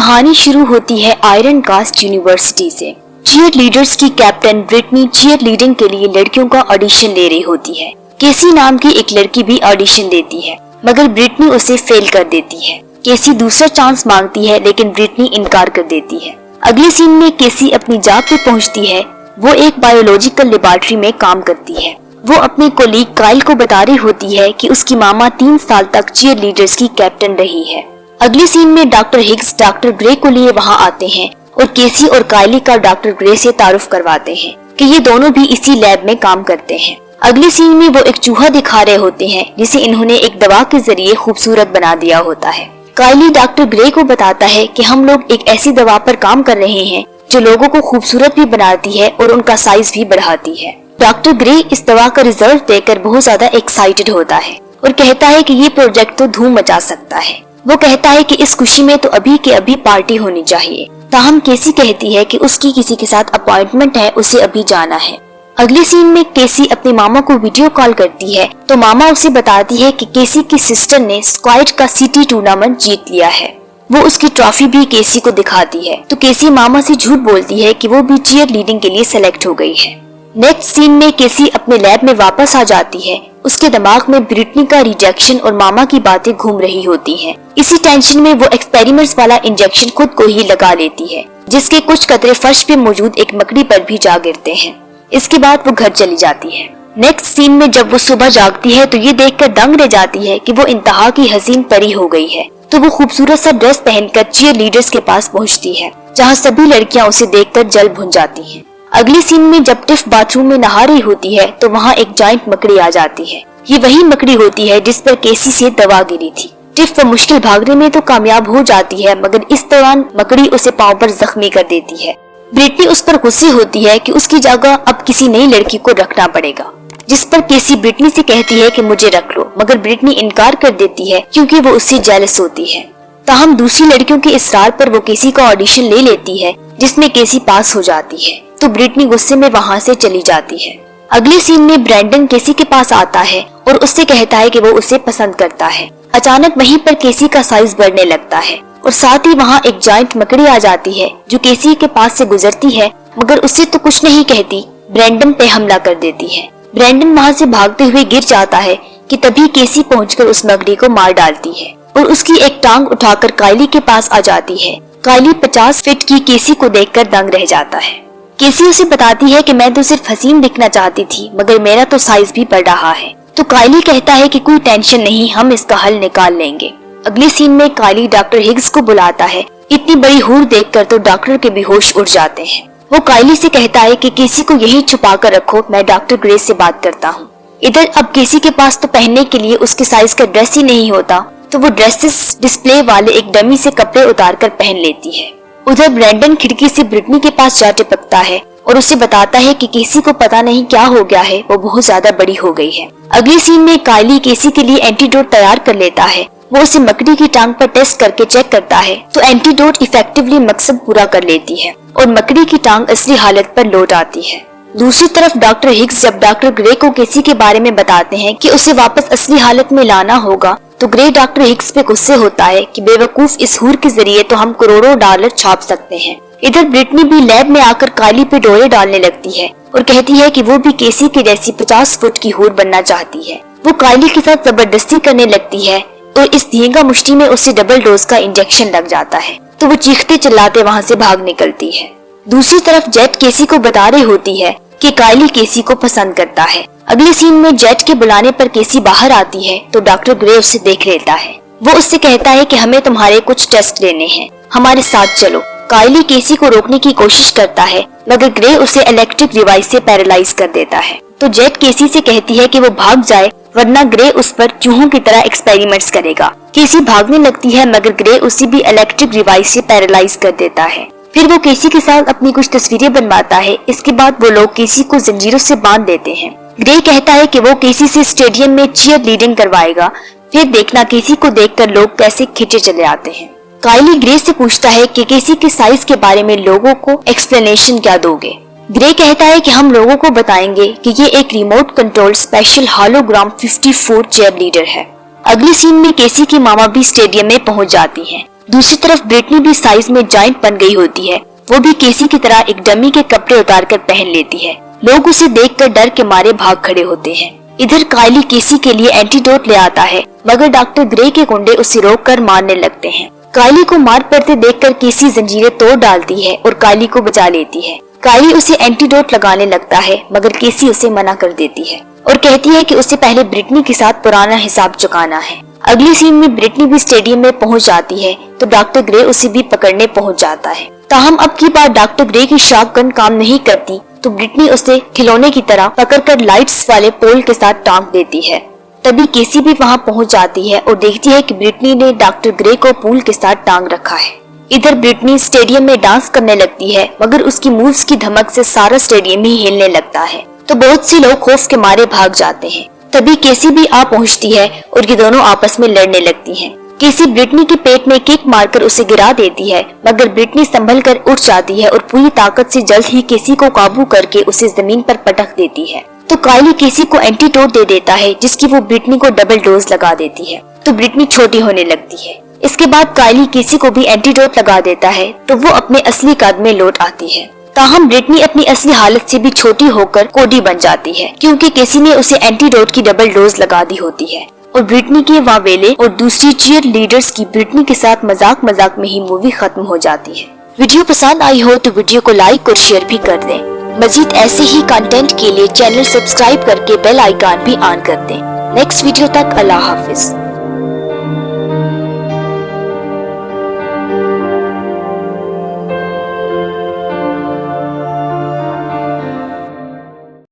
कहानी शुरू होती है आयरन कास्ट यूनिवर्सिटी से। चीयर लीडर्स की कैप्टन ब्रिटनी चीयर लीडिंग के लिए लड़कियों का ऑडिशन ले रही होती है। केसी नाम की एक लड़की भी ऑडिशन देती है, मगर ब्रिटनी उसे फेल कर देती है। केसी दूसरा चांस मांगती है, लेकिन ब्रिटनी इनकार कर देती है। अगले सीन में केसी अपनी जॉब पे पहुंचती है। वो एक बायोलॉजिकल लेबोरेटरी में काम करती है। वो अपने कोलीग काइल को बता रही होती है कि उसकी मामा 3 साल तक चीयर लीडर्स की कैप्टन रही है। अगले सीन में डॉक्टर हिग्स डॉक्टर ग्रे को लिए वहां आते हैं और केसी और काइली का डॉक्टर ग्रे से तारुफ करवाते हैं कि ये दोनों भी इसी लैब में काम करते हैं। अगले सीन में वो एक चूहा दिखा रहे होते हैं जिसे इन्होंने एक दवा के जरिए खूबसूरत बना दिया होता है। काइली डॉक्टर ग्रे को बताता है कि हम लोग एक ऐसी दवा पर काम कर रहे हैं जो लोगों को खूबसूरत भी बनाती है और उनका साइज भी बढ़ाती है। डॉक्टर ग्रे इस दवा का रिजल्ट देखकर बहुत ज्यादा एक्साइटेड होता है और कहता है कि ये प्रोजेक्ट तो धूम मचा सकता है। वो कहता है कि इस खुशी में तो अभी के अभी पार्टी होनी चाहिए। ताहम केसी कहती है कि उसकी किसी के साथ अपॉइंटमेंट है, उसे अभी जाना है। अगले सीन में केसी अपने मामा को वीडियो कॉल करती है तो मामा उसे बताती है कि केसी की सिस्टर ने स्क्वाड का सिटी टूर्नामेंट जीत लिया है। वो उसकी ट्रॉफी भी केसी को दिखाती है तो केसी मामा से झूठ बोलती है कि वो भी चीयर लीडिंग के लिए सेलेक्ट हो गई है। नेक्स्ट सीन में केसी अपने लैब में वापस आ जाती है। उसके दिमाग में ब्रिटनी का रिजेक्शन और मामा की बातें घूम रही होती हैं। इसी टेंशन में वो एक्सपेरिमेंट्स वाला इंजेक्शन खुद को ही लगा लेती है, जिसके कुछ कतरे फर्श पे मौजूद एक मकड़ी पर भी जा गिरते हैं। इसके बाद वो घर चली जाती है। नेक्स्ट सीन में जब वो सुबह जागती है तो ये देखकर दंग रह जाती है कि वो इंतहा की हसीन परी हो गई है। तो वो खूबसूरत सा ड्रेस पहनकर चीयर लीडर्स के पास पहुंचती है, जहाँ सभी लड़कियां उसे देखकर जल भुन जाती हैं। अगले सीन में जब टिफ बाथरूम में नहा रही होती है तो वहाँ एक जाइंट मकड़ी आ जाती है। ये वही मकड़ी होती है जिस पर केसी से दवा गिरी थी। टिफ मुश्किल भागने में तो कामयाब हो जाती है, मगर इस दौरान मकड़ी उसे पांव पर जख्मी कर देती है। ब्रिटनी उस पर गुस्से होती है कि उसकी जगह अब किसी नई लड़की को रखना पड़ेगा, जिस पर केसी ब्रिटनी से कहती है कि मुझे रख लो, मगर ब्रिटनी इनकार कर देती है क्योंकि वो उससे जेलस होती है। ताहम दूसरी लड़कियों के इसरार पर वो केसी का ऑडिशन ले लेती है, जिसमें केसी पास हो जाती है तो ब्रिटनी गुस्से में वहाँ से चली जाती है। अगले सीन में ब्रैंडन केसी के पास आता है और उससे कहता है कि वो उसे पसंद करता है। अचानक वहीं पर केसी का साइज बढ़ने लगता है और साथ ही वहाँ एक जाइंट मकड़ी आ जाती है जो केसी के पास से गुजरती है, मगर उससे तो कुछ नहीं कहती, ब्रैंडन पे हमला कर देती है। ब्रैंडन वहाँ से भागते हुए गिर जाता है कि तभी केसी पहुंचकर उस मकड़ी को मार डालती है और उसकी एक टांग उठाकर काइली के पास आ जाती है। काइली 50 फीट की केसी को देखकर दंग रह जाता है। केसी उसे बताती है कि मैं तो सिर्फ हसीन दिखना चाहती थी, मगर मेरा तो साइज भी बढ़ रहा है। तो काइली कहता है कि कोई टेंशन नहीं, हम इसका हल निकाल लेंगे। अगले सीन में काइली डॉक्टर हिग्स को बुलाता है। इतनी बड़ी हूर देखकर तो डॉक्टर के भी होश उड़ जाते हैं। वो काइली से कहता है कि केसी को यहीं छुपा कर रखो, मैं डॉक्टर ग्रे से बात करता हूँ। इधर अब केसी के पास तो पहनने के लिए उसके साइज का ड्रेस ही नहीं होता, तो वो ड्रेसेस डिस्प्ले वाले एक डमी से कपड़े उतार कर पहन लेती है। उधर ब्रैंडन खिड़की से ब्रिटनी के पास जा टिपकता है और उसे बताता है कि केसी को पता नहीं क्या हो गया है, वो बहुत ज्यादा बड़ी हो गई है। अगले सीन में काइली केसी के लिए एंटीडोट तैयार कर लेता है। वो उसे मकड़ी की टांग पर टेस्ट करके चेक करता है तो एंटीडोट इफेक्टिवली मकसद पूरा कर लेती है और मकड़ी की टांग असली हालत पर लौट आती है। दूसरी तरफ डॉक्टर हिग्स जब डॉक्टर ग्रे को केसी के बारे में बताते हैं कि उसे वापस असली हालत में लाना होगा, तो ग्रे डॉक्टर हिग्स पे गुस्से होता है कि बेवकूफ, इस हूर के जरिए तो हम करोड़ों डॉलर छाप सकते हैं। इधर ब्रिटनी भी लैब में आकर काइली पे डोरे डालने लगती है और कहती है कि वो भी केसी की जैसी 50 फुट की हूर बनना चाहती है। वो काइली के साथ जबरदस्ती करने लगती है और इस धींगा मुश्ती में उसे डबल डोज का इंजेक्शन लग जाता है, तो वो चीखते चिल्लाते वहाँ से भाग निकलती है। दूसरी तरफ जेट केसी को बता रही होती है कि काइली केसी को पसंद करता है। अगले सीन में जेट के बुलाने पर केसी बाहर आती है तो डॉक्टर ग्रे उसे देख लेता है। वो उससे कहता है कि हमें तुम्हारे कुछ टेस्ट लेने हैं, हमारे साथ चलो। काइली केसी को रोकने की कोशिश करता है, मगर ग्रे उसे इलेक्ट्रिक डिवाइस से पैरालाइज कर देता है। तो जेट केसी से कहती है कि वो भाग जाए, वरना ग्रे उस पर चूहों की तरह एक्सपेरिमेंट्स करेगा। केसी भागने लगती है, मगर ग्रे उसे भी इलेक्ट्रिक डिवाइस से पैरालाइज कर देता है। फिर वो केसी के साथ अपनी कुछ तस्वीरें बनवाता है। इसके बाद वो लोग केसी को जंजीरों से बांध देते हैं। ग्रे कहता है कि वो केसी से स्टेडियम में चीयर लीडिंग करवाएगा, फिर देखना केसी को देखकर लोग कैसे खींचे चले आते हैं। काइली ग्रे से पूछता है कि केसी के साइज के बारे में लोगों को एक्सप्लेनेशन क्या दोगे। ग्रे कहता है कि हम लोगों को बताएंगे कि ये एक remote control special hologram 54 cheerleader है। अगली सीन में केसी की मामा भी स्टेडियम में पहुंच जाती हैं। दूसरी तरफ ब्रिटनी भी साइज में जायंट बन गई होती है। वो भी केसी की तरह एक डमी के कपड़े उतारकर पहन लेती है। लोग उसे देखकर डर के मारे भाग खड़े होते हैं। इधर कायली केसी के लिए एंटीडोट ले आता है, मगर डॉक्टर ग्रे के गुंडे उसे रोककर मारने लगते हैं। कायली को मार पड़ते देखकर केसी जंजीरें तोड़ डालती है और कायली को बचा लेती है। कायली उसे एंटीडोट लगाने लगता है, मगर केसी उसे मना कर देती है और कहती है कि उसे पहले ब्रिटनी के साथ पुराना हिसाब चुकाना है। अगली सीन में ब्रिटनी भी स्टेडियम में पहुंच जाती है तो डॉक्टर ग्रे उसे भी पकड़ने पहुंच जाता है। ताहम अब की बार डॉक्टर ग्रे की शॉटगन काम नहीं करती तो ब्रिटनी उसे खिलौने की तरह पकड़कर लाइट्स वाले पोल के साथ टांग देती है। तभी केसी भी वहां पहुंच जाती है और देखती है कि ब्रिटनी ने डॉक्टर ग्रे को पूल के साथ टांग रखा है। इधर ब्रिटनी स्टेडियम में डांस करने लगती है, मगर उसकी मूव्स की धमक से सारा स्टेडियम ही हिलने लगता है तो बहुत से लोग खौफ के मारे भाग जाते हैं। तभी केसी भी आ पहुंचती है और ये दोनों आपस में लड़ने लगती हैं। केसी ब्रिटनी के पेट में किक मारकर उसे गिरा देती है, मगर ब्रिटनी संभल कर उठ जाती है और पूरी ताकत से जल्द ही केसी को काबू करके उसे जमीन पर पटक देती है। तो कायली केसी को एंटीडोट दे देता है, जिसकी वो ब्रिटनी को डबल डोज लगा देती है तो ब्रिटनी छोटी होने लगती है। इसके बाद कायली केसी को भी एंटीडोट लगा देता है तो वो अपने असली कद में लौट आती है। ताहम ब्रिटनी अपनी असली हालत से भी छोटी होकर कोडी बन जाती है, क्योंकि केसी ने उसे एंटीडोट की डबल डोज लगा दी होती है। और ब्रिटनी के वावेले और दूसरी चीयर लीडर्स की ब्रिटनी के साथ मजाक मजाक में ही मूवी खत्म हो जाती है। वीडियो पसंद आई हो तो वीडियो को लाइक और शेयर भी कर दें। मजीद ऐसे ही कंटेंट के लिए चैनल सब्सक्राइब करके बेल आइकन भी ऑन कर दें। नेक्स्ट वीडियो तक अल्लाह हाफिज।